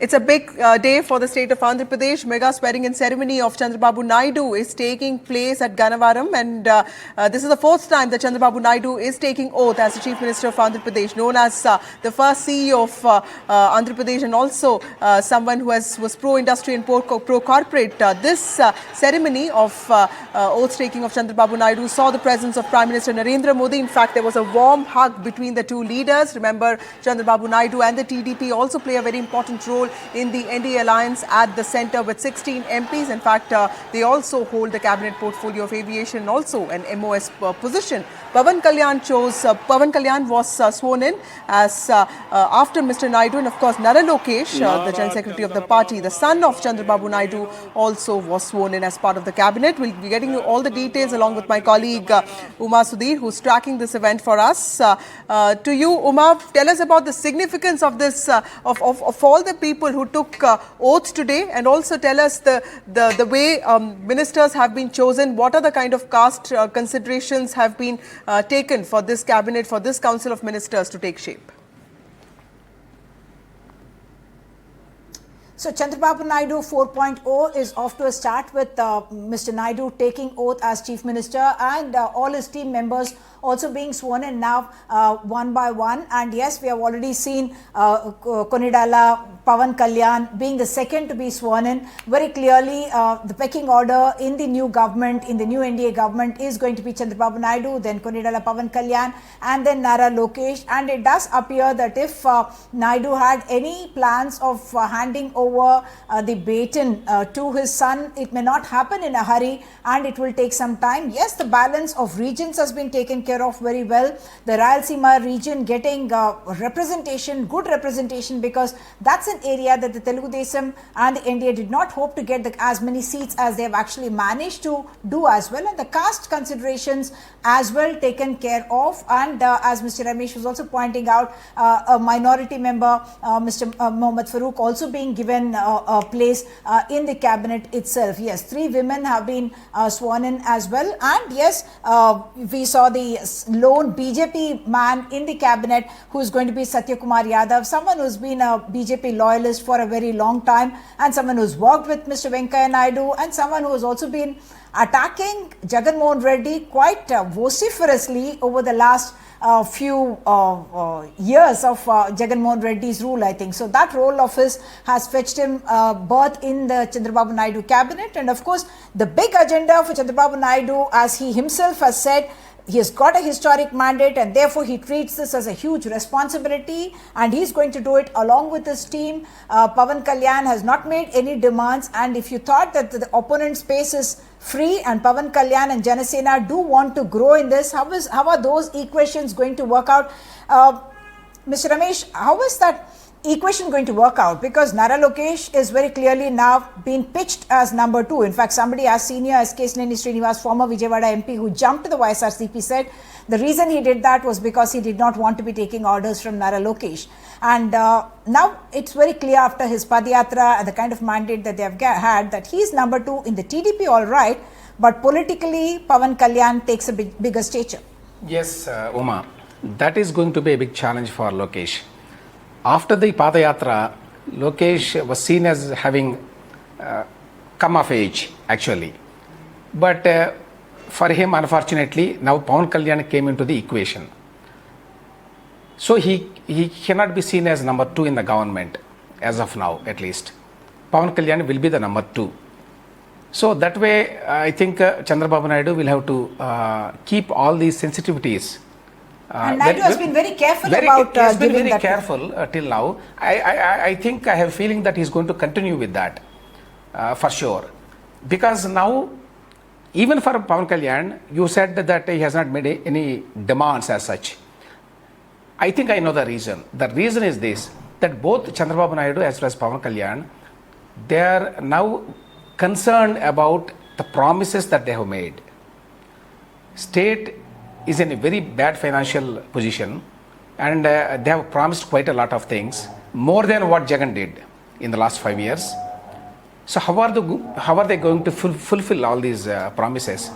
It's a big day for the state of Andhra Pradesh. Mega swearing-in ceremony of Chandrababu Naidu is taking place at Gannavaram, and this is the fourth time that Chandrababu Naidu is taking oath as the Chief Minister of Andhra Pradesh, known as the first CEO of Andhra Pradesh, and also someone who was pro-industry and pro-corporate. This ceremony of oath-taking of Chandrababu Naidu saw the presence of Prime Minister Narendra Modi. In fact, there was a warm hug between the two leaders. Remember, Chandrababu Naidu and the TDP also play a very important role in the NDA alliance at the centre with 16 MPs. In fact, they also hold the cabinet portfolio of aviation and also an MOS position. Pawan Kalyan was sworn in as after Mr. Naidu, and of course Nara Lokesh, the General Secretary of the party, the son of Chandrababu Naidu, also was sworn in as part of the cabinet. We'll be getting you all the details along with my colleague Uma Sudhir, who's tracking this event for us. To you, Uma, tell us about the significance of this, of all the people who took oath today, and also tell us the way ministers have been chosen. What are the kind of caste considerations have been taken for this cabinet, for this council of ministers to take shape? So Chandrababu Naidu 4.0 is off to a start with Mr. Naidu taking oath as Chief Minister, and all his team members also being sworn in now one by one. And yes, we have already seen Konidala Pawan Kalyan being the second to be sworn in. Very clearly, the pecking order in the new government, in the new NDA government, is going to be Chandrababu Naidu, then Konidala Pawan Kalyan, and then Nara Lokesh. And it does appear that if Naidu had any plans of handing over the baton to his son, it may not happen in a hurry, and it will take some time. Yes, the balance of regions has been taken care of very well. The Rayalaseema region getting representation, good representation, because that's an area that the Telugu Desam and the NDA did not hope to get as many seats as they have actually managed to do as well. And the caste considerations as well taken care of. And as Mr. Ramesh was also pointing out, a minority member, Mr. Mohammad Farooq, also being given a place in the cabinet itself. Yes, 3 women have been sworn in as well. And yes, we saw the lone BJP man in the cabinet, who is going to be Satya Kumar Yadav, someone who's been a BJP loyalist for a very long time, and someone who's worked with Mr. Venkaiah Naidu, and someone who has also been attacking Jagan Mohan Reddy quite vociferously over the last few years of Jagan Mohan Reddy's rule, I think. So that role of his has fetched him birth in the Chandrababu Naidu cabinet. And of course, the big agenda for Chandrababu Naidu, as he himself has said, he has got a historic mandate, and therefore he treats this as a huge responsibility, and he's going to do it along with his team. Pawan Kalyan has not made any demands, and if you thought that the opponent space is free and Pawan Kalyan and Janasena do want to grow in this, how are those equations going to work out? Mr. Ramesh, how is that equation going to work out? Because Nara Lokesh is very clearly now being pitched as number 2. In fact, somebody as senior as Kesneni Srinivas, former Vijayawada MP, who jumped to the YSRCP, said the reason he did that was because he did not want to be taking orders from Nara Lokesh. And now it's very clear after his Padayatra and the kind of mandate that they have had, that he is number 2 in the TDP, all right, but politically Pawan Kalyan takes a bigger stature. Yes, Uma, that is going to be a big challenge for Lokesh. After the Padayatra, Lokesh was seen as having come of age, actually. But for him, unfortunately, now Pawan Kalyan came into the equation. So he cannot be seen as number 2 in the government, as of now, at least. Pawan Kalyan will be the number 2. So that way, I think Chandrababu Naidu will have to keep all these sensitivities. And Naidu has been very careful about he has been giving very that careful till now. I think I have a feeling that he is going to continue with that for sure. Because now, even for Pawan Kalyan, you said that he has not made any demands as such. I think I know the reason. The reason is this, that both Chandrababu Naidu as well as Pawan Kalyan, they are now concerned about the promises that they have made. State is in a very bad financial position, and they have promised quite a lot of things, more than what Jagan did in the last 5 years. So how are they going to fulfill all these promises?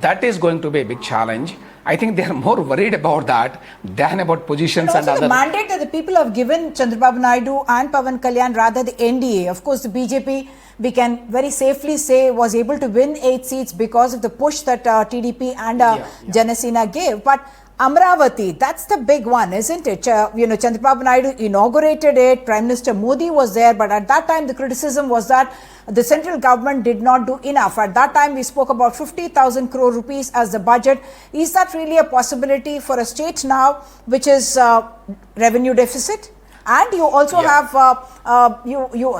That is going to be a big challenge. I think they are more worried about that than about positions And and also other. the mandate that the people have given Chandrababu Naidu and Pawan Kalyan, rather the NDA. Of course, the BJP, we can very safely say, was able to win 8 seats because of the push that TDP and Janasena gave. But Amaravati, that's the big one, isn't it? Chandrababu Naidu inaugurated it, Prime Minister Modi was there, but at that time the criticism was that the central government did not do enough. At that time we spoke about 50,000 crore rupees as the budget. Is that really a possibility for a state now which is revenue deficit? And you also have,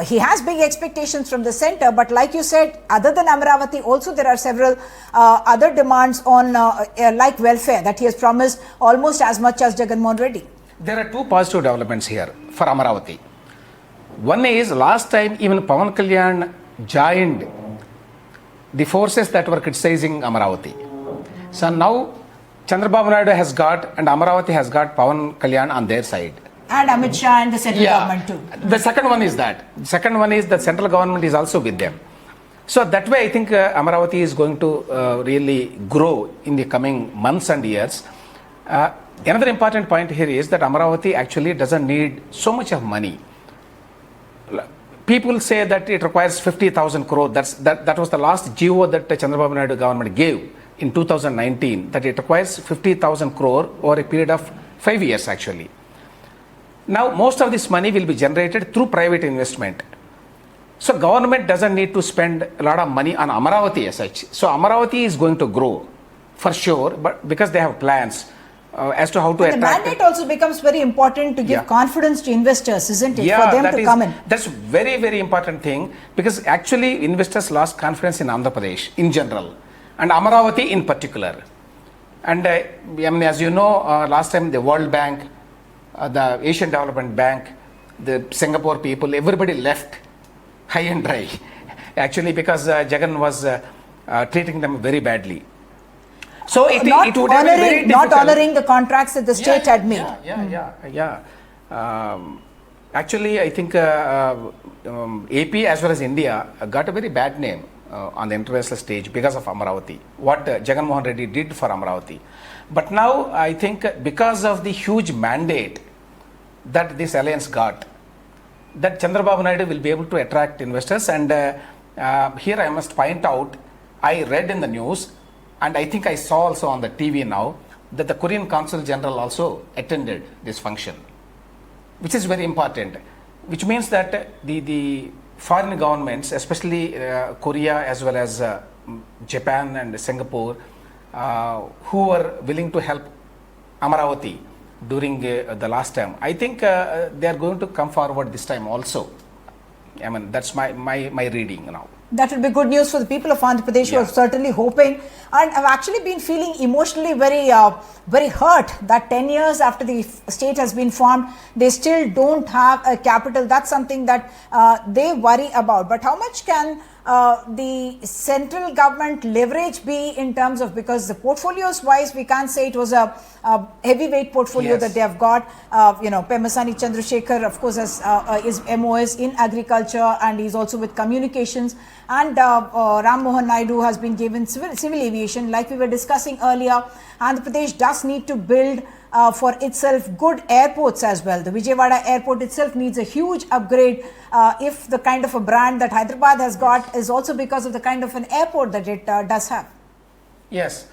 he has big expectations from the center, but like you said, other than Amaravati, also there are several other demands on like welfare that he has promised almost as much as Jagan Mohan Reddy. There are two positive developments here for Amaravati. One is last time even Pawan Kalyan joined the forces that were criticizing Amaravati. So now Chandrababu Naidu has got and Amaravati has got Pawan Kalyan on their side. And Amit Shah and the central government too. The second one is that. The second one is the central government is also with them. So that way I think Amaravati is going to really grow in the coming months and years. Another important point here is that Amaravati actually doesn't need so much of money. People say that it requires 50,000 crore. That was the last GO that the Chandrababu Naidu government gave in 2019, that it requires 50,000 crore over a period of 5 years actually. Now, most of this money will be generated through private investment. So, government doesn't need to spend a lot of money on Amaravati as such. So, Amaravati is going to grow for sure, but because they have plans as to how to and attract. The mandate also becomes very important to give confidence to investors, isn't it? For them to come in. That's very, very important thing, because actually investors lost confidence in Andhra Pradesh in general and Amaravati in particular. And I mean, as you know, last time the World Bank, the Asian Development Bank, the Singapore people, everybody left high and dry actually because Jagan was treating them very badly. So it would have been very difficult. Not honoring the contracts that the state had made. Actually, I think AP as well as India got a very bad name on the international stage because of Amaravati, what Jagan Mohan Reddy did for Amaravati. But now I think because of the huge mandate that this alliance got, that Chandrababu Naidu will be able to attract investors. And here I must point out, I read in the news and I think I saw also on the TV now that the Korean Consul General also attended this function, which is very important, which means that the foreign governments, especially Korea as well as Japan and Singapore, who were willing to help Amaravati during the last time, I think they are going to come forward this time also. I mean, that's my reading now. That will be good news for the people of Andhra Pradesh who are certainly hoping, and have actually been feeling emotionally very hurt that 10 years after the state has been formed, they still don't have a capital. That's something that they worry about. But how much can the central government leverage be in terms of, because the portfolios wise, we can't say it was a heavyweight portfolio that they have got. Pemasani Chandrasekhar, of course, is MOS in agriculture and he's also with communications. And Ram Mohan Naidu has been given civil aviation. Like we were discussing earlier, Andhra Pradesh does need to build for itself good airports as well. The Vijayawada airport itself needs a huge upgrade if the kind of a brand that Hyderabad has got is also because of the kind of an airport that it does have. Yes.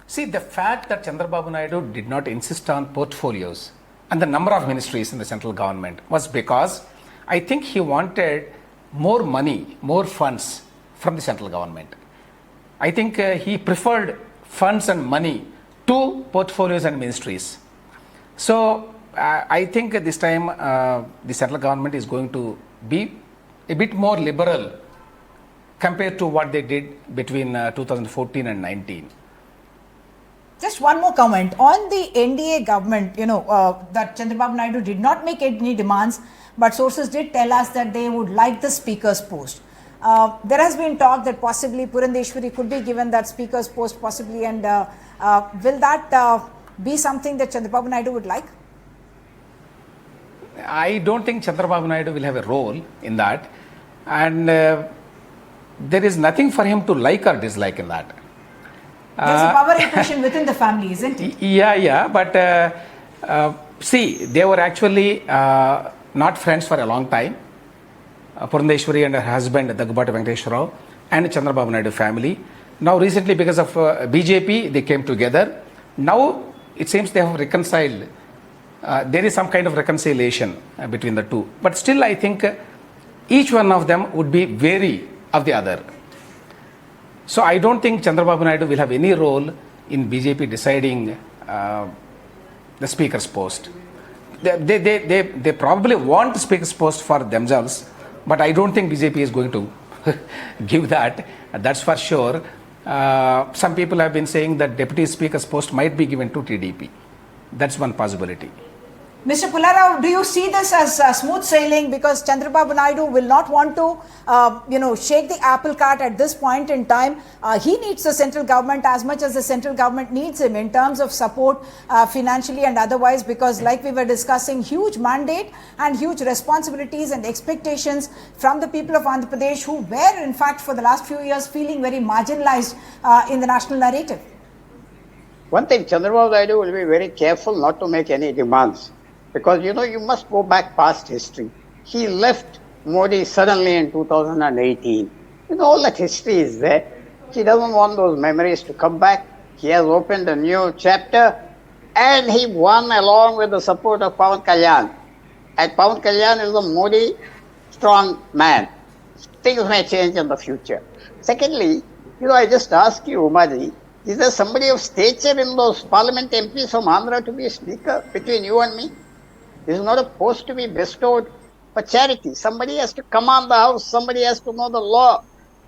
See, the fact that Chandrababu Naidu did not insist on portfolios and the number of ministries in the central government was because I think he wanted more money, more funds from the central government. I think he preferred funds and money to portfolios and ministries. So I think this time the central government is going to be a bit more liberal compared to what they did between 2014 and 19. Just one more comment on the NDA government, that Chandrababu Naidu did not make any demands, but sources did tell us that they would like the speaker's post. There has been talk that possibly Purandeshwari could be given that speaker's post possibly, and will that be something that Chandrababu Naidu would like? I don't think Chandrababu Naidu will have a role in that, and there is nothing for him to like or dislike in that. There's a power equation within the family, isn't it? Yeah, but see, they were actually not friends for a long time. Purandeshwari and her husband, Daggubati Venkateshwara Rao, and Chandrababu Naidu family. Now recently, because of BJP, they came together. Now it seems they have reconciled. There is some kind of reconciliation between the two. But still, I think each one of them would be wary of the other. So I don't think Chandrababu Naidu will have any role in BJP deciding the speaker's post. They probably want the speaker's post for themselves, but I don't think BJP is going to give that. That's for sure. Some people have been saying that deputy speaker's post might be given to TDP. That's one possibility. Mr. Pullarao, do you see this as smooth sailing, because Chandrababu Naidu will not want to, shake the apple cart at this point in time? He needs the central government as much as the central government needs him in terms of support financially and otherwise, because like we were discussing, huge mandate and huge responsibilities and expectations from the people of Andhra Pradesh, who were in fact for the last few years feeling very marginalized in the national narrative. One thing, Chandrababu Naidu will be very careful not to make any demands. Because, you must go back past history. He left Modi suddenly in 2018. All that history is there. He doesn't want those memories to come back. He has opened a new chapter, and he won along with the support of Pawan Kalyan. And Pawan Kalyan is a Modi strong man. Things may change in the future. Secondly, I just ask you, Umaji, is there somebody of stature in those parliament MPs from Andhra to be a speaker between you and me? This is not a post to be bestowed for charity. Somebody has to command the house. Somebody has to know the law.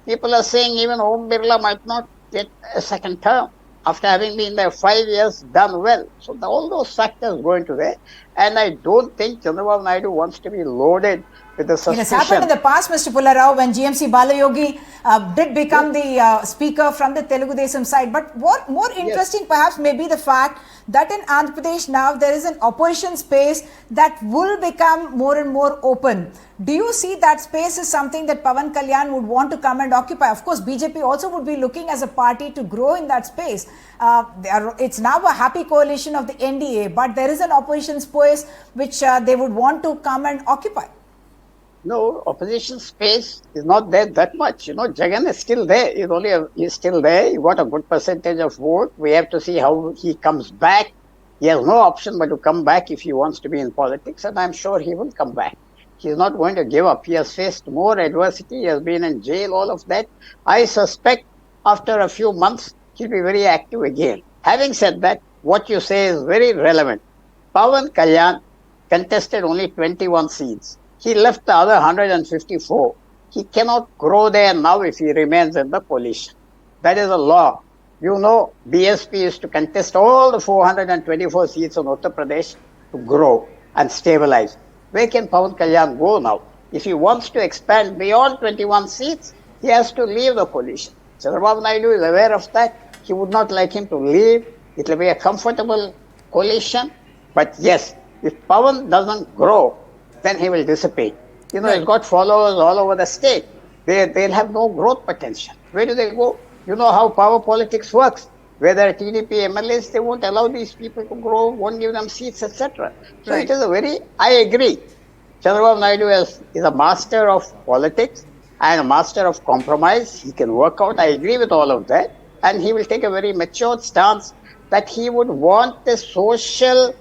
People are saying even Om Birla might not get a second term after having been there 5 years, done well. So all those factors go into there. And I don't think Chandrababu Naidu wants to be loaded with the suspicion. It has happened in the past, Mr. Pullarao, when GMC Balayogi did become the speaker from the Telugu Desam side. But what more interesting perhaps may be the fact that in Andhra Pradesh now there is an opposition space that will become more and more open. Do you see that space is something that Pawan Kalyan would want to come and occupy? Of course, BJP also would be looking as a party to grow in that space. It's now a happy coalition of the NDA, but there is an opposition space which they would want to come and occupy. No, opposition space is not there that much. Jagan is still there. He's still there. He got a good percentage of vote. We have to see how he comes back. He has no option but to come back if he wants to be in politics, and I'm sure he will come back. He's not going to give up. He has faced more adversity. He has been in jail, all of that. I suspect after a few months, he'll be very active again. Having said that, what you say is very relevant. Pawan Kalyan contested only 21 seats. He left the other 154. He cannot grow there now if he remains in the coalition. That is a law. BSP is to contest all the 424 seats in Uttar Pradesh to grow and stabilize. Where can Pawan Kalyan go now? If he wants to expand beyond 21 seats, he has to leave the coalition. Chandrababu Naidu is aware of that. He would not like him to leave. It will be a comfortable coalition. But yes, if Pawan doesn't grow, then he will dissipate. He's got followers all over the state. They'll have no growth potential. Where do they go? You know how power politics works. Where there are TDP MLAs, they won't allow these people to grow, won't give them seats, etc. So it is I agree. Chandrababu Naidu is a master of politics and a master of compromise. He can work out. I agree with all of that. And he will take a very mature stance that he would want the social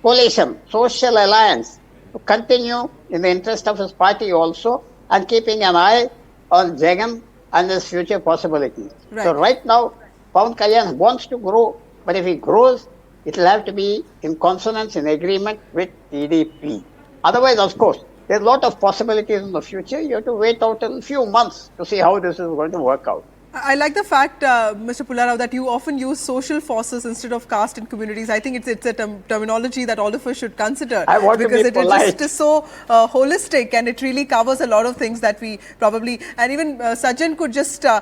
coalition, social alliance to continue in the interest of his party also, and keeping an eye on Jagan and his future possibilities. Right. So right now, Pawan Kalyan wants to grow, but if he grows, it will have to be in consonance, in agreement with TDP. Otherwise, of course, there's a lot of possibilities in the future. You have to wait out a few months to see how this is going to work out. I like the fact, Mr. Pullarao, that you often use social forces instead of caste and communities. I think it's a terminology that all of us should consider. I want because to be polite. It is so holistic, and it really covers a lot of things that we probably, and even Sajjan could just tell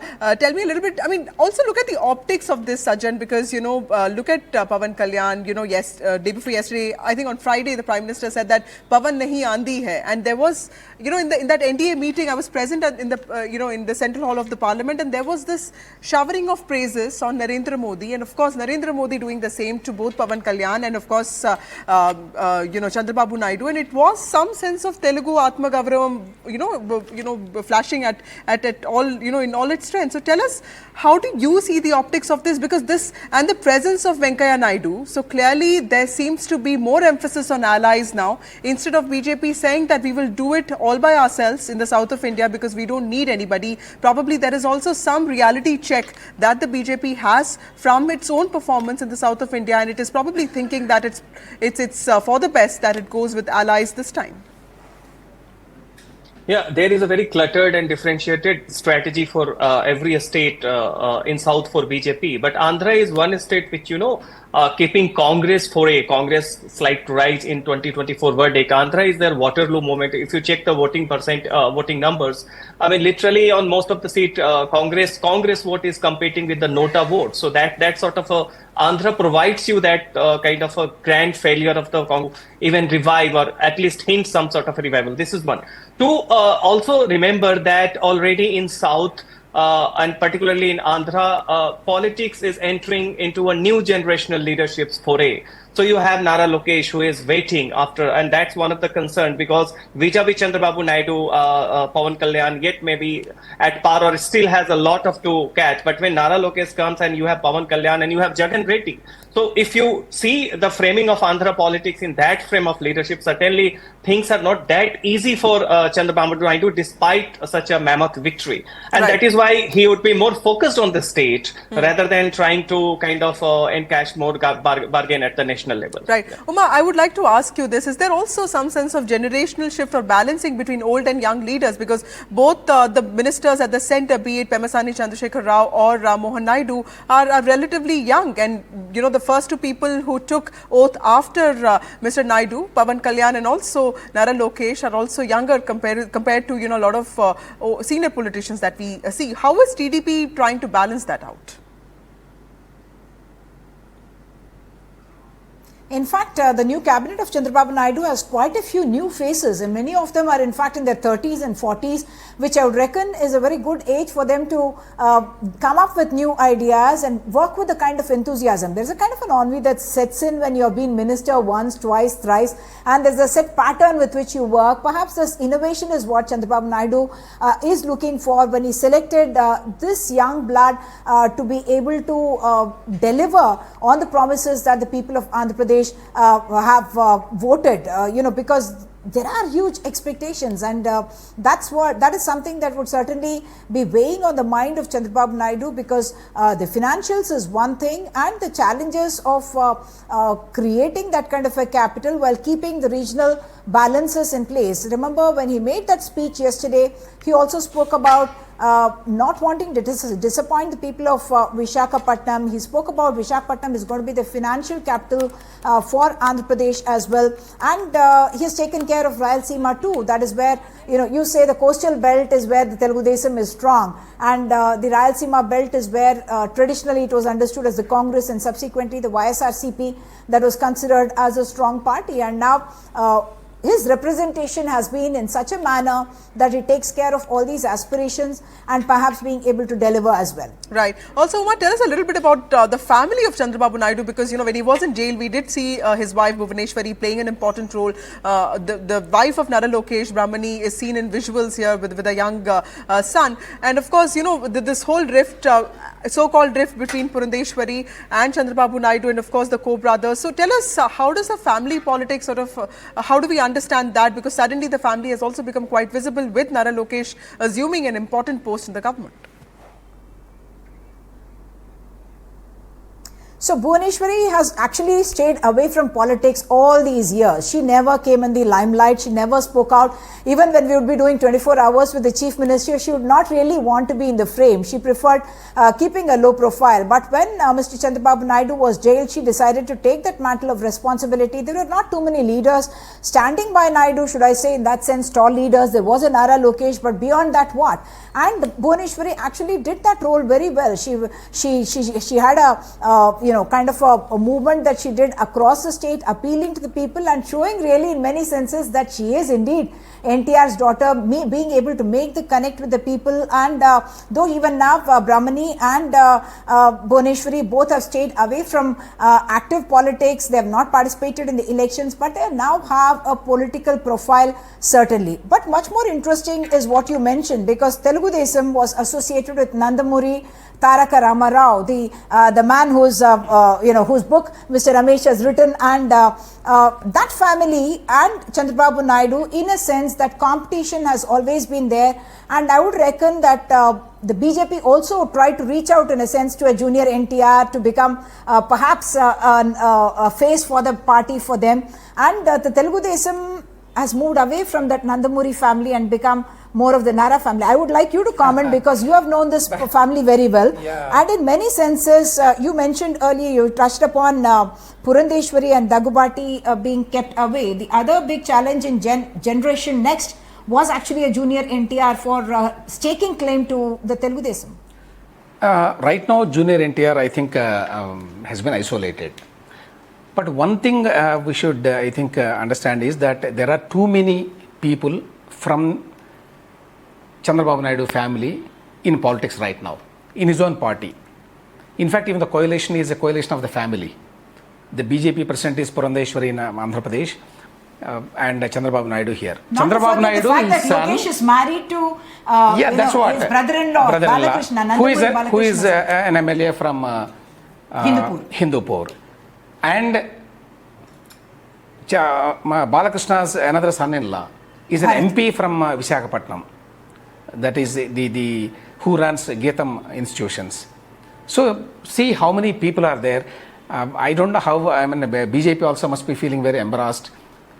me a little bit. I mean, also look at the optics of this, Sajjan, because, look at Pawan Kalyan, day before yesterday, I think on Friday, the Prime Minister said that Pawan nahi aandi hai. And there was, in that NDA meeting, I was present in the Central Hall of the Parliament, and there was was this showering of praises on Narendra Modi, and of course Narendra Modi doing the same to both Pawan Kalyan and of course Chandrababu Naidu, and it was some sense of Telugu Atma Gavravam, flashing at all, in all its strength. So tell us, how do you see the optics of this? Because this and the presence of Venkaiah Naidu, so clearly there seems to be more emphasis on allies now, instead of BJP saying that we will do it all by ourselves in the south of India because we don't need anybody. Probably there is also some reality check that the BJP has from its own performance in the south of India, and it is probably thinking that it's for the best that it goes with allies this time. Yeah, there is a very cluttered and differentiated strategy for every state in South for BJP. But Andhra is one state which, keeping Congress for a Congress slight rise in 2024 verdict. Andhra is their Waterloo moment. If you check the voting numbers, I mean, literally on most of the seat, Congress vote is competing with the Nota vote. So that sort of a Andhra provides you that kind of a grand failure of the Congress, even revive or at least hint some sort of a revival. This is one. Two, also remember that already in South and particularly in Andhra, politics is entering into a new generational leadership's foray. So you have Nara Lokesh who is waiting after, and that's one of the concerns because vis-a-vis Chandrababu Naidu, Pawan Kalyan yet maybe at par or still has a lot of to catch. But when Nara Lokesh comes and you have Pawan Kalyan and you have Jagan Reddy. So if you see the framing of Andhra politics in that frame of leadership, certainly things are not that easy for Chandrababu Naidu despite such a mammoth victory. And that is why he would be more focused on the state rather than trying to kind of encash more bargain at the national level. Right. Uma, I would like to ask you this. Is there also some sense of generational shift or balancing between old and young leaders? Because both the ministers at the centre, be it Pemasani Chandrasekhar Rao or Mohan Naidu, are relatively young. And, the first two people who took oath after Mr. Naidu, Pawan Kalyan and also Nara Lokesh, are also younger compared to, a lot of senior politicians that we see. How is TDP trying to balance that out? In fact, the new cabinet of Chandrababu Naidu has quite a few new faces, and many of them are in fact in their 30s and 40s, which I would reckon is a very good age for them to come up with new ideas and work with the kind of enthusiasm. There's a kind of an ennui that sets in when you've been minister once, twice, thrice, and there's a set pattern with which you work. Perhaps this innovation is what Chandrababu Naidu is looking for when he selected this young blood to be able to deliver on the promises that the people of Andhra Pradesh have voted, because there are huge expectations, and that is something that would certainly be weighing on the mind of Chandrababu Naidu, because the financials is one thing, and the challenges of creating that kind of a capital while keeping the regional balances in place. Remember, when he made that speech yesterday, he also spoke about not wanting to disappoint the people of Visakhapatnam. He spoke about Visakhapatnam is going to be the financial capital for Andhra Pradesh as well, and he has taken care of Rayalaseema too. That is where, you say the coastal belt is where the Telugu Desam is strong, and the Rayalaseema belt is where traditionally it was understood as the Congress and subsequently the YSRCP that was considered as a strong party, and now his representation has been in such a manner that he takes care of all these aspirations and perhaps being able to deliver as well. Right. Also, Uma, tell us a little bit about the family of Chandrababu Naidu, because, when he was in jail, we did see his wife Bhuvaneshwari playing an important role. The wife of Nara Lokesh, Brahmani, is seen in visuals here with a young son. And of course, this whole rift, so-called rift between Purandeshwari and Chandrababu Naidu, and of course the co-brothers. So tell us, how does the family politics how do we understand that? Because suddenly the family has also become quite visible with Nara Lokesh assuming an important post in the government. So Bhuvaneshwari has actually stayed away from politics all these years. She never came in the limelight. She never spoke out. Even when we would be doing 24 hours with the chief minister, she would not really want to be in the frame. She preferred keeping a low profile. But when Mr. Chandrababu Naidu was jailed, she decided to take that mantle of responsibility. There were not too many leaders standing by Naidu, should I say, in that sense, tall leaders. There was a Nara Lokesh, but beyond that, what? And Bhuvaneshwari actually did that role very well. She had a kind of a movement that she did across the state, appealing to the people and showing really in many senses that she is indeed NTR's daughter, being able to make the connect with the people. And though even now Brahmani and Bhuneshwari both have stayed away from active politics, they have not participated in the elections, but they now have a political profile certainly. But much more interesting is what you mentioned, because Telugu Desam was associated with Nandamuri Taraka Ramarao, the man whose whose book Mr. Ramesh has written, and that family and Chandrababu Naidu, in a sense, that competition has always been there. And I would reckon that the BJP also tried to reach out in a sense to a junior NTR to become perhaps a face for the party for them. And the Telugu Desam has moved away from that Nandamuri family and become more of the Nara family. I would like you to comment, because you have known this family very well. Yeah. And in many senses, you mentioned earlier, you touched upon Purandeshwari and Dagubati being kept away. The other big challenge in Generation Next was actually a junior NTR for staking claim to the Telugu Desam. Right now, junior NTR, I think, has been isolated. But one thing we should, I think, understand is that there are too many people from Chandrababu Naidu family in politics right now, in his own party. In fact, even the coalition is a coalition of the family. The BJP president is Purandeshwari in Andhra Pradesh, and Chandrababu Naidu here. Not Chandrababu Naidu, the fact that his son, Lokesh is married to that's what, his brother-in-law, Balakrishna, who is an MLA from Hindupur. And Balakrishna's another son-in-law is an MP from Visakhapatnam. That is the who runs Geetam institutions. So see how many people are there. I don't know how, BJP also must be feeling very embarrassed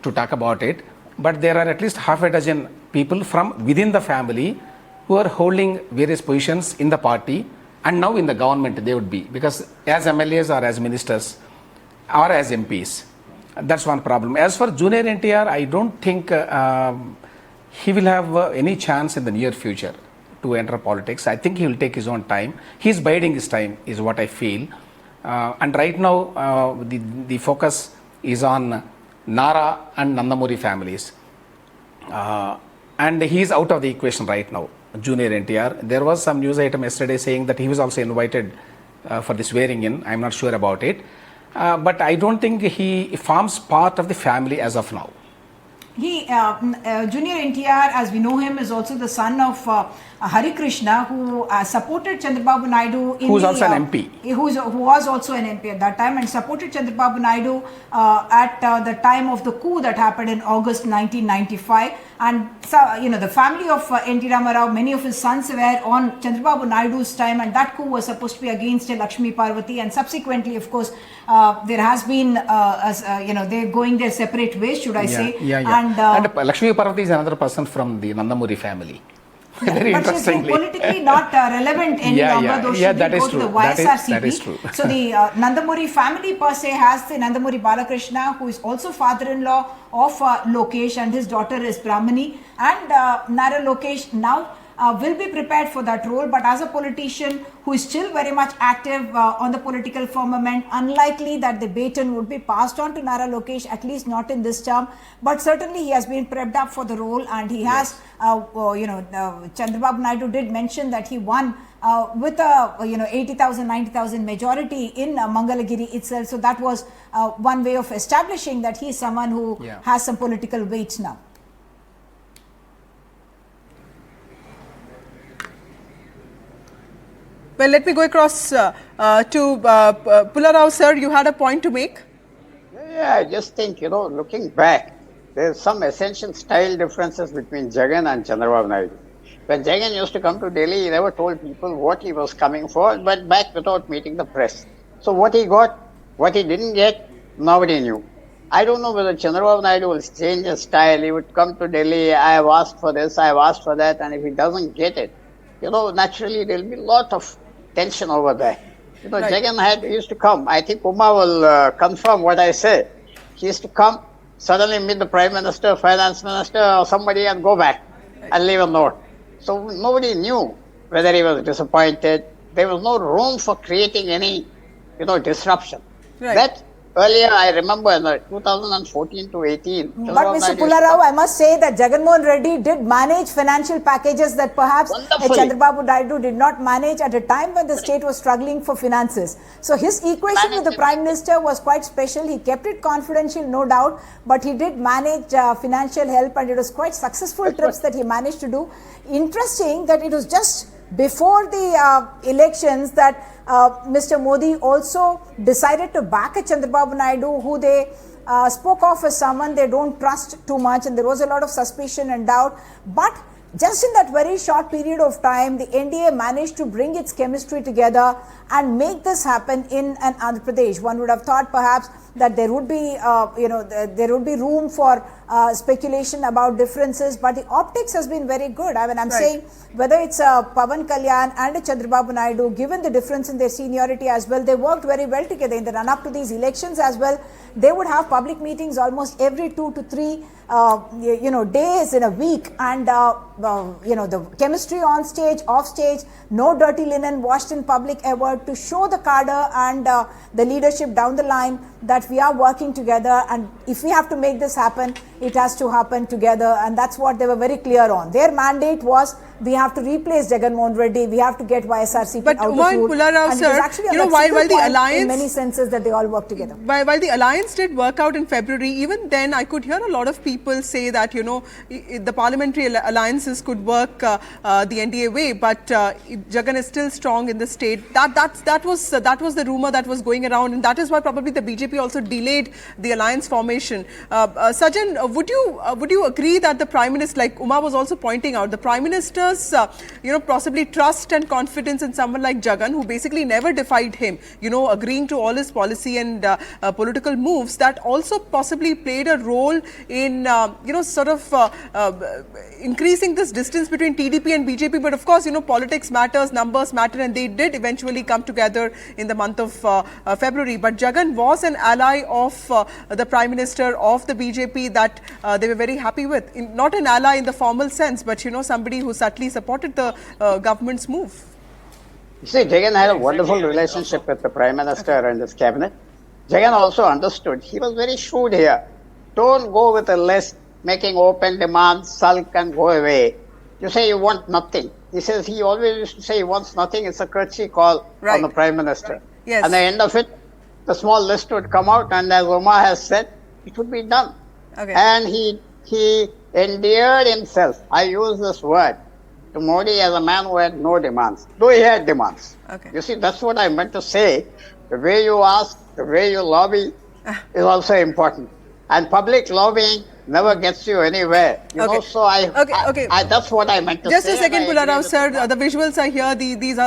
to talk about it. But there are at least half a dozen people from within the family who are holding various positions in the party, and now in the government they would be, because as MLAs or as ministers or as MPs. That's one problem. As for junior NTR, I don't think he will have any chance in the near future to enter politics. I think he will take his own time. He's biding his time is what I feel. And right now the focus is on Nara and Nandamuri families. And he is out of the equation right now, junior NTR. There was some news item yesterday saying that he was also invited for the swearing in. I'm not sure about it. But I don't think he forms part of the family as of now. He, junior NTR, as we know him, is also the son of Hari Krishna, who supported Chandrababu Naidu. Who was also an MP. Who was also an MP at that time, and supported Chandrababu Naidu at the time of the coup that happened in August 1995. And so, the family of N.T. Ramarao, many of his sons were on Chandrababu Naidu's time, and that coup was supposed to be against Lakshmi Parvati. And subsequently, of course, there has been, they're going their separate ways, should I say. And Lakshmi Parvati is another person from the Nandamuri family. Very but interestingly. she's politically not relevant any longer, though she did that go is to true. the YSRCP. That is true. So the Nandamuri family per se has the Nandamuri Balakrishna, who is also father-in-law of Lokesh, and his daughter is Brahmani. And Nara Lokesh now will be prepared for that role, but as a politician who is still very much active on the political firmament, unlikely that the baton would be passed on to Nara Lokesh, at least not in this term. But certainly he has been prepped up for the role, and he has, Chandrababu Naidu did mention that he won with a 80,000, 90,000 majority in Mangalagiri itself. So that was one way of establishing that he is someone who has some political weight now. Well, let me go across to Pularao, sir. You had a point to make? Yeah, I just think, looking back, there's some essential style differences between Jagan and Chandrababu Naidu. When Jagan used to come to Delhi, he never told people what he was coming for, but back without meeting the press. So what he got, what he didn't get, nobody knew. I don't know whether Chandrababu Naidu will change his style. He would come to Delhi, I have asked for this, I have asked for that, and if he doesn't get it, naturally there will be a lot of tension over there. Right. Jagan used to come. I think Uma will confirm what I say. He used to come, suddenly meet the Prime Minister, Finance Minister, or somebody, and go back and leave a note. So nobody knew whether he was disappointed. There was no room for creating any disruption. Right. That earlier, I remember in 2014 to 18. But Chandrababu Mr. Naidu Pullarao, I must say that Jagan Mohan Reddy did manage financial packages that perhaps Wonderfully. Chandrababu Naidu did not manage at a time when the state was struggling for finances. So his equation with the Prime Minister was quite special. He kept it confidential, no doubt, but he did manage financial help, and it was quite successful trips that he managed to do. Interesting that it was just before the elections that Mr. Modi also decided to back a Chandrababu Naidu, who they spoke of as someone they don't trust too much, and there was a lot of suspicion and doubt. But just in that very short period of time, the NDA managed to bring its chemistry together and make this happen in Andhra Pradesh. One would have thought perhaps that there would be, there would be room for speculation about differences, but the optics has been very good. I mean, I'm saying whether it's Pawan Kalyan and a Chandrababu Naidu, given the difference in their seniority as well, they worked very well together in the run-up to these elections as well. They would have public meetings almost every 2 to 3 days in a week, and the chemistry on stage, off stage, no dirty linen washed in public ever, to show the cadre and the leadership down the line that we are working together, and if we have to make this happen, it has to happen together. And that's what they were very clear on. Their mandate was, we have to replace Jagan Mohan Reddy, we have to get YSRCP but out of Umayyan rule. Pullarao, And it was sir, actually a while the point alliance, in many senses, that they all work together. While the alliance did work out in February, even then I could hear a lot of people say that, the parliamentary alliances could work the NDA way, but Jagan is still strong in the state. That was the rumor that was going around, and that is why probably the BJP also delayed the alliance formation. Sajan, would you agree that the Prime Minister, like Uma was also pointing out, the Prime Minister's possibly trust and confidence in someone like Jagan, who basically never defied him, agreeing to all his policy and political moves, that also possibly played a role in increasing this distance between TDP and BJP. But of course, politics matters, numbers matter, and they did eventually come together in the month of February. But Jagan was an ally of the Prime Minister of the BJP that they were very happy with. Not an ally in the formal sense, but somebody who subtly supported the government's move. You see, Jagan had a wonderful relationship with the Prime Minister and his cabinet. Jagan also understood. He was very shrewd here. Don't go with a list, making open demands, sulk and go away. You say you want nothing. He says he always used to say he wants nothing. It's a courtesy call on the Prime Minister. Yes. At the end of it, the small list would come out, and as Uma has said, it would be done. Okay. And he endeared himself, I use this word, to Modi as a man who had no demands, though he had demands. Okay. You see, that's what I meant to say. The way you ask, the way you lobby is also important. And public lobbying never gets you anywhere. So that's what I meant to say. Just a second, Pullarao, sir. The visuals are here.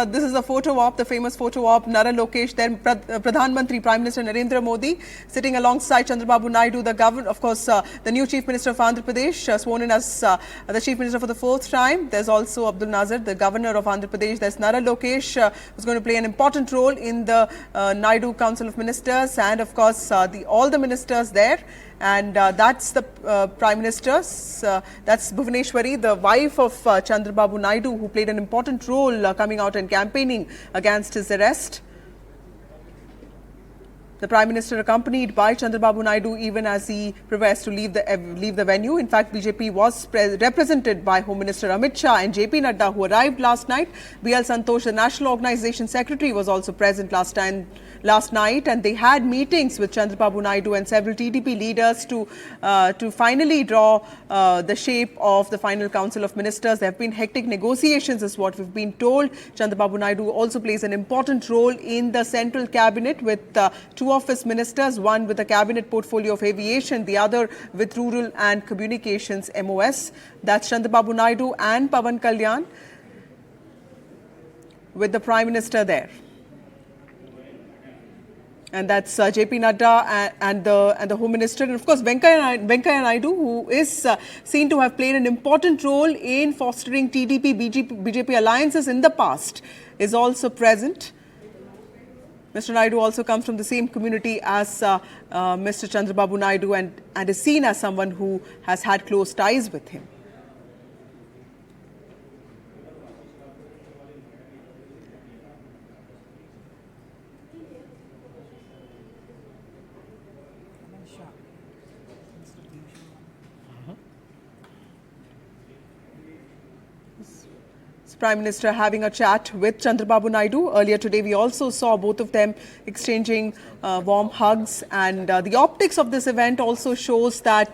This is a photo op, the famous photo op. Nara Lokesh, then Pradhan Mantri, Prime Minister Narendra Modi, sitting alongside Chandrababu Naidu, the governor, of course, the new Chief Minister of Andhra Pradesh, sworn in as the Chief Minister for the 4th time. There's also Abdul Nazar, the Governor of Andhra Pradesh. There's Nara Lokesh, who's going to play an important role in the Naidu Council of Ministers, and of course, all the ministers there. And that's the Prime Minister's, that's Bhuvaneshwari, the wife of Chandrababu Naidu, who played an important role coming out and campaigning against his arrest. The Prime Minister accompanied by Chandrababu Naidu even as he prepares to leave the venue. In fact, BJP was represented by Home Minister Amit Shah and JP Nadda, who arrived last night. BL Santosh, the National Organisation Secretary, was also present last night, and they had meetings with Chandrababu Naidu and several TDP leaders to finally draw the shape of the final Council of Ministers. There have been hectic negotiations, is what we've been told. Chandrababu Naidu also plays an important role in the central cabinet with two of his ministers, one with a cabinet portfolio of aviation, the other with rural and communications MOS. That's Chandrababu Naidu and Pawan Kalyan, with the Prime Minister there. And that's JP Nadda and the Home Minister. And of course, Venkaiah Naidu, who is seen to have played an important role in fostering TDP-BJP alliances in the past, is also present. Mr. Naidu also comes from the same community as Mr. Chandrababu Naidu and is seen as someone who has had close ties with him. Prime Minister having a chat with Chandrababu Naidu. Earlier today, we also saw both of them exchanging warm hugs, and the optics of this event also shows that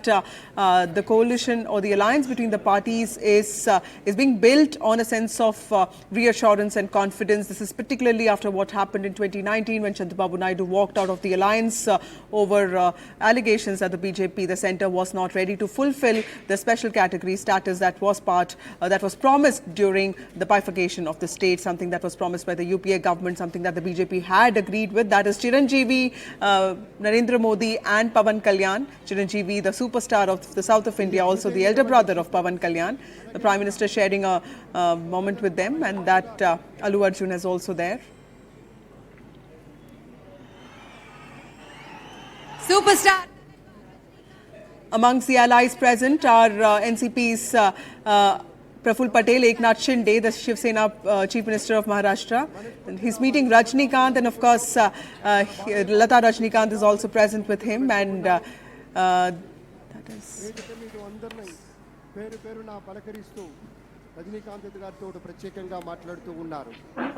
the coalition or the alliance between the parties is being built on a sense of reassurance and confidence. This is particularly after what happened in 2019 when Chandrababu Naidu walked out of the alliance over allegations that the BJP, the centre, was not ready to fulfill the special category status that was promised during the bifurcation of the state, something that was promised by the UPA government, something that the BJP had agreed with. That is Chiranjeevi, Narendra Modi and Pawan Kalyan. Chiranjeevi, the superstar of the south of India, also the elder brother of Pawan Kalyan. The Prime Minister sharing a moment with them, and that Allu Arjun is also there. Superstar. Amongst the allies present are NCP's Praful Patel, Eknath Shinde, the Shiv Sena Chief Minister of Maharashtra. And he's meeting Rajnikant, and of course Lata Rajnikant is also present with him, and that is... Rajinikanth గారితో ప్రత్యేకంగా మాట్లాడుతూ ఉన్నారు.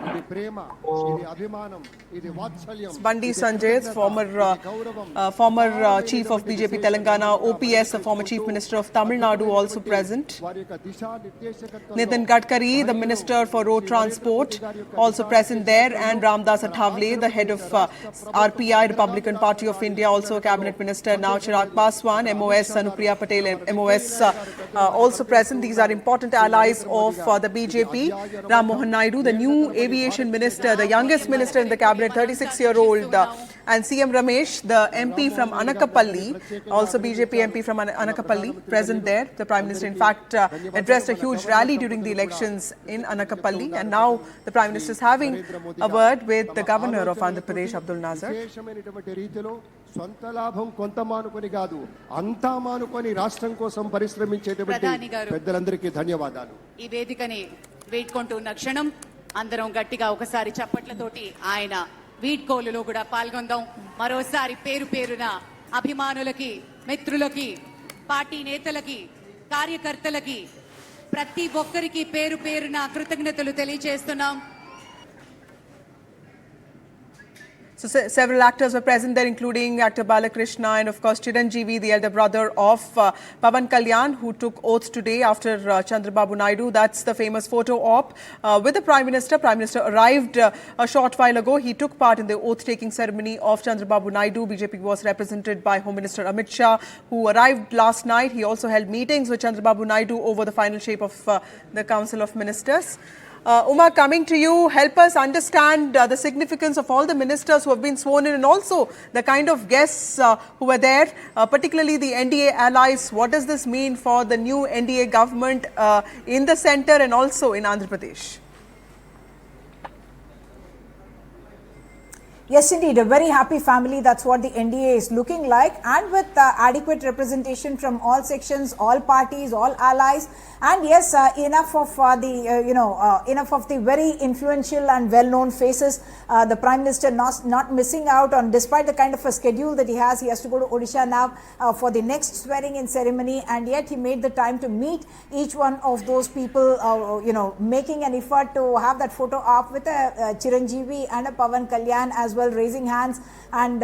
ఇది ప్రేమ, ఇది అభిమానం, ఇది వాత్సల్యం. Bandi Sanjay, former chief of BJP Telangana, OPS, the former chief minister of Tamil Nadu, also present. Nitin Gadkari, the minister for road transport, also present there, and Ramdas Athavale, the head of RPI, Republican Party of India, also a cabinet minister now. Chirag Paswan, MOS, Anupriya Patel, MOS, also present. These are important allies of the BJP. Ram Mohan Naidu, the new aviation minister, the youngest minister in the cabinet, 36-year-old, and CM Ramesh, the MP from Anakapalli, also BJP MP from Anakapalli, present there. The Prime Minister, in fact, addressed a huge rally during the elections in Anakapalli, and now the Prime Minister is having a word with the Governor of Andhra Pradesh, Abdul Nazar. సొంత లాభం కొంత మానుకొని కాదు, అంతా మానుకొని రాష్ట్రం కోసం పరిశ్రమించేటువంటి పెద్దలందరికీ ధన్యవాదాలు. ఈ వేదికని వేడుకుంటున్న క్షణం అందరం గట్టిగా ఒకసారి చప్పట్లతోటి ఆయన వీడ్కోలులో కూడా పాల్గొందాం. మరోసారి పేరు పేరున అభిమానులకి, మిత్రులకి, పార్టీ నేతలకి, కార్యకర్తలకి, ప్రతి ఒక్కరికి పేరు పేరున కృతజ్ఞతలు తెలియజేస్తున్నాం. So several actors were present there, including actor Balakrishna and of course Chiranjeevi, the elder brother of Pawan Kalyan, who took oath today after Chandrababu Naidu. That's the famous photo op with the Prime Minister. Prime Minister arrived a short while ago. He took part in the oath-taking ceremony of Chandrababu Naidu. BJP was represented by Home Minister Amit Shah, who arrived last night. He also held meetings with Chandrababu Naidu over the final shape of the Council of Ministers. Uma, coming to you, help us understand the significance of all the ministers who have been sworn in, and also the kind of guests who were there, particularly the NDA allies. What does this mean for the new NDA government in the centre and also in Andhra Pradesh? Yes, indeed, a very happy family. That's what the NDA is looking like, and with adequate representation from all sections, all parties, all allies, and yes, enough of enough of the very influential and well-known faces. The Prime Minister not missing out on, despite the kind of a schedule that he has to go to Odisha now for the next swearing-in ceremony, and yet he made the time to meet each one of those people. Making an effort to have that photo op with a Chiranjeevi and a Pawan Kalyan as well, raising hands and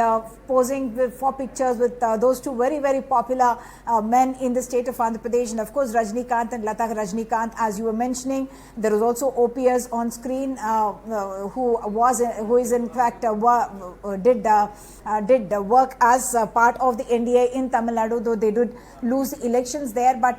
posing for pictures with those two very, very popular men in the state of Andhra Pradesh, and of course Rajnikant and Lata Rajnikant, as you were mentioning. There was also OPS on screen, who is in fact did work as part of the NDA in Tamil Nadu, though they did lose the elections there. But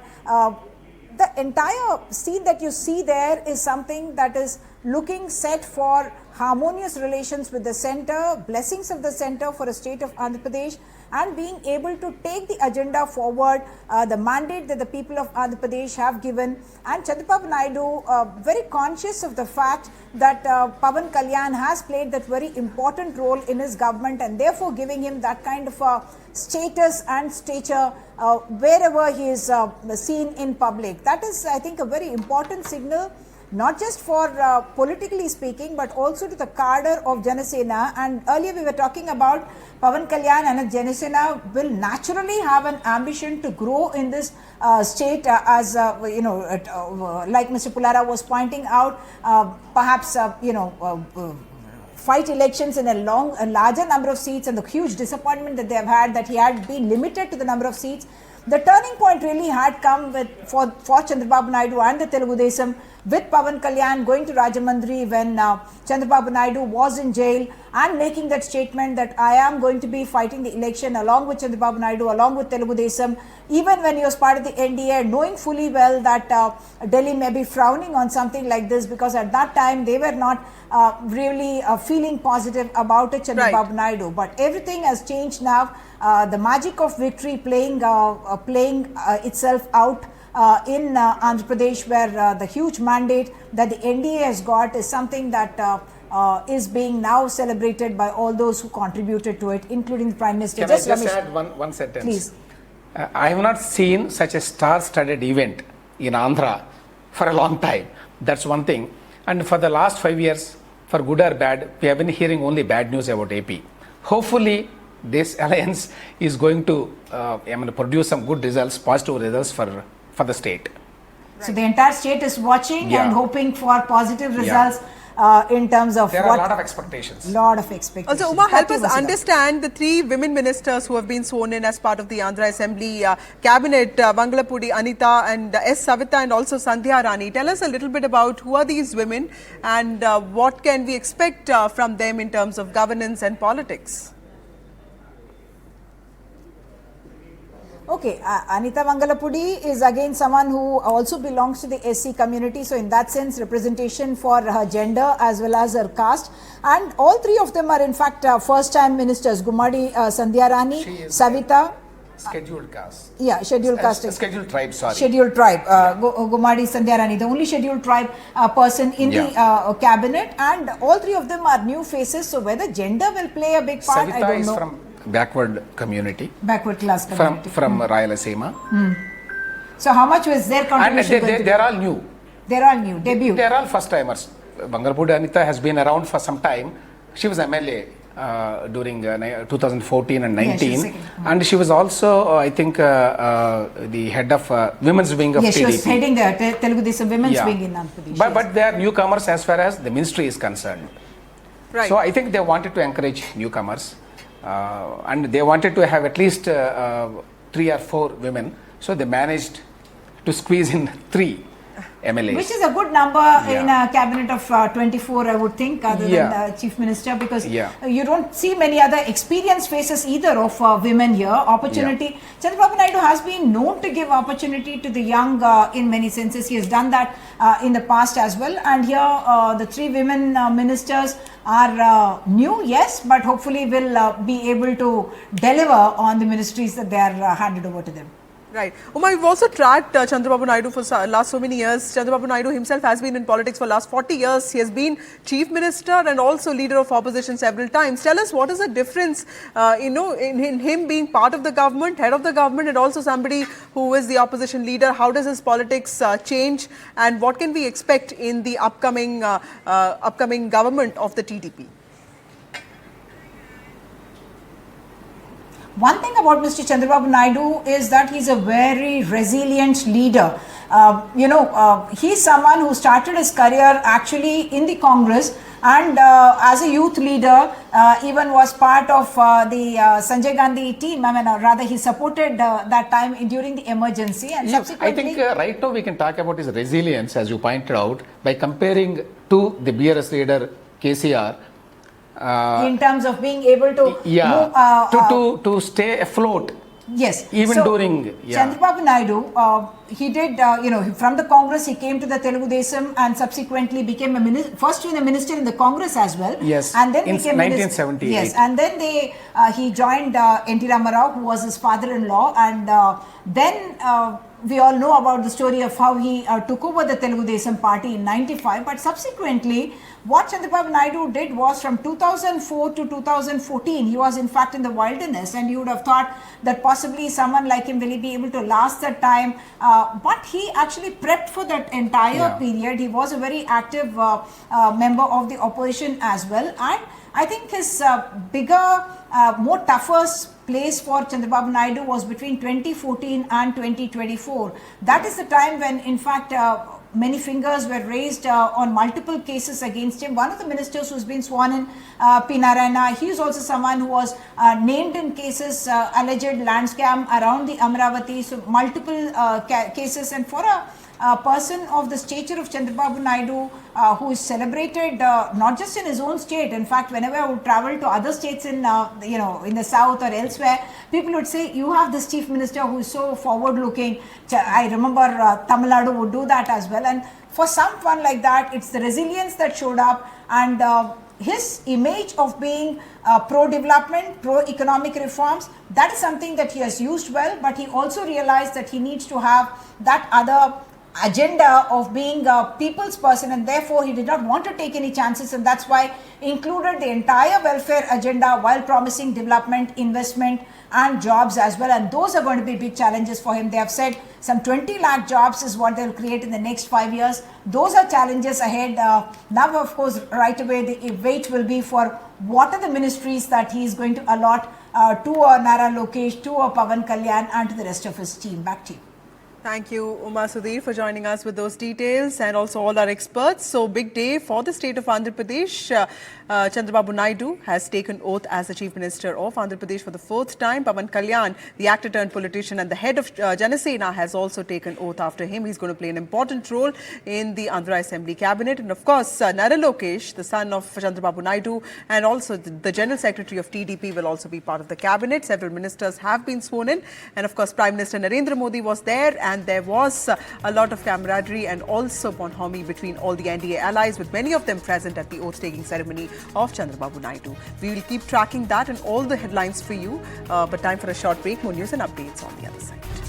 the entire scene that you see there is something that is looking set for harmonious relations with the centre, blessings of the centre for a state of Andhra Pradesh, and being able to take the agenda forward, the mandate that the people of Andhra Pradesh have given. And Chandrababu Naidu, very conscious of the fact that Pawan Kalyan has played that very important role in his government, and therefore giving him that kind of a status and stature wherever he is seen in public. That is, I think, a very important signal not just for politically speaking, but also to the cadre of Janasena. And earlier we were talking about Pawan Kalyan and Janasena will naturally have an ambition to grow in this state as like Mr. Pulara was pointing out, perhaps fight elections in a larger number of seats, and the huge disappointment that they have had that he had been limited to the number of seats. The turning point really had come for Chandrababu Naidu and the Telugu Desam with Pawan Kalyan going to Rajamandri when Chandrababu Naidu was in jail and making that statement that I am going to be fighting the election along with Chandrababu Naidu, along with Telugu Desam, even when he was part of the NDA, knowing fully well that Delhi may be frowning on something like this, because at that time they were not really feeling positive about it, Chandrababu Naidu. But everything has changed now. The magic of victory playing itself out in Andhra Pradesh, where the huge mandate that the NDA has got is something that is being now celebrated by all those who contributed to it, including the Prime Minister. Can I just add one sentence? Please. I have not seen such a star-studded event in Andhra for a long time. That's one thing. And for the last 5 years, for good or bad, we have been hearing only bad news about AP. Hopefully, this alliance is going to produce some good results, positive results for the state. So the entire state is watching and hoping for positive results in terms of there are a lot of expectations. Also, Uma, help us understand the 3 women ministers who have been sworn in as part of the Andhra Assembly cabinet, Vangalapudi Anita and S. Savita and also Sandhya Rani. Tell us a little bit about who are these women and what can we expect from them in terms of governance and politics. Okay, Anita Vangalapudi is again someone who also belongs to the SC community, so in that sense representation for her gender as well as her caste, and all 3 of them are in fact first time ministers. Gumadi Sandhya Rani, Savita, scheduled caste. Yeah, scheduled caste. Scheduled tribe, sorry. Scheduled tribe. Gumadi Sandhya Rani, the only scheduled tribe person in the cabinet, and all 3 of them are new faces, so whether gender will play a big part, Savita I don't is know. from backward community. Backward class community. From Rayalaseema. So how much was their contribution? And they're all new. They're all new, debut. They're all first timers. Vangalapudi Anita has been around for some time. She was MLA during 2014 and 19, and she was also I think the head of women's wing of TDP. She was heading the Telugu Desam women's wing in Andhra Pradesh. But they are newcomers as far as the ministry is concerned. Right. So I think they wanted to encourage newcomers. And they wanted to have at least 3 or 4 women, so they managed to squeeze in 3 MLAs. Which is a good number in a cabinet of 24, I would think, other than the Chief Minister, because you don't see many other experienced faces either of women here. Opportunity. Chandrababu Naidu has been known to give opportunity to the young in many senses. He has done that in the past as well. And here the 3 women ministers are new, yes, but hopefully will be able to deliver on the ministries that they are handed over to them. Right. Uma, we've also tracked Chandrababu Naidu for last so many years. Chandrababu Naidu himself has been in politics for last 40 years. He has been chief minister and also leader of opposition several times. Tell us what is the difference, in him being part of the government, head of the government, and also somebody who is the opposition leader. How does his politics change, and what can we expect in the upcoming government of the TDP? One thing about Mr. Chandrababu Naidu is that he's a very resilient leader. He's someone who started his career actually in the Congress, and as a youth leader, even was part of the Sanjay Gandhi team. Rather he supported that time during the emergency, and subsequently. I think right now we can talk about his resilience, as you pointed out, by comparing to the BRS leader KCR. In terms of being able to to stay afloat. Yes. Even during Chandrababu Naidu, he did from the Congress he came to the Telugu Desam and subsequently became a minister. First being a minister in the Congress as well. Yes. And then in became 1978. Yes. And then he joined N.T. Ramarao, who was his father-in-law, and then we all know about the story of how he took over the Telugu Desam Party in 95, but subsequently what Chandrababu Naidu did was from 2004 to 2014, he was in fact in the wilderness, and you would have thought that possibly someone like him will be able to last that time, but he actually prepped for that entire period. He was a very active member of the opposition as well, and I think his bigger, more toughest place for Chandrababu Naidu was between 2014 and 2024. That is the time when, in fact, many fingers were raised on multiple cases against him. One of the ministers who's been sworn in, P. Narayana, he is also someone who was named in cases, alleged land scam around the Amaravati, so multiple cases. And for a person of the stature of Chandrababu Naidu, who is celebrated not just in his own state. In fact, whenever I would travel to other states in in the south or elsewhere, people would say, you have this chief minister who is so forward-looking. I remember Tamil Nadu would do that as well. And for someone like that, it's the resilience that showed up, and his image of being pro-development, pro-economic reforms, that is something that he has used well, but he also realized that he needs to have that other agenda of being a people's person, and therefore he did not want to take any chances, and that's why included the entire welfare agenda while promising development, investment and jobs as well. And those are going to be big challenges for him. They have said some 20 lakh jobs is what they'll create in the next 5 years. Those are challenges ahead. Now, of course, right away the wait will be for what are the ministries that he is going to allot to a Nara Lokesh, to a Pawan Kalyan and to the rest of his team. Back to you. Thank you, Uma Sudhir, for joining us with those details, and also all our experts. So, big day for the state of Andhra Pradesh. Chandrababu Naidu has taken oath as the Chief Minister of Andhra Pradesh for the 4th time. Pawan Kalyan, the actor-turned-politician and the head of Janasena, has also taken oath after him. He's going to play an important role in the Andhra Assembly Cabinet. And of course, Nara Lokesh, the son of Chandrababu Naidu, and also the General Secretary of TDP will also be part of the Cabinet. Several ministers have been sworn in. And of course, Prime Minister Narendra Modi was there, and there was a lot of camaraderie and also bonhomie between all the NDA allies, with many of them present at the oath-taking ceremony of Chandrababu Naidu. We will keep tracking that and all the headlines for you, but time for a short break. More news and updates on the other side.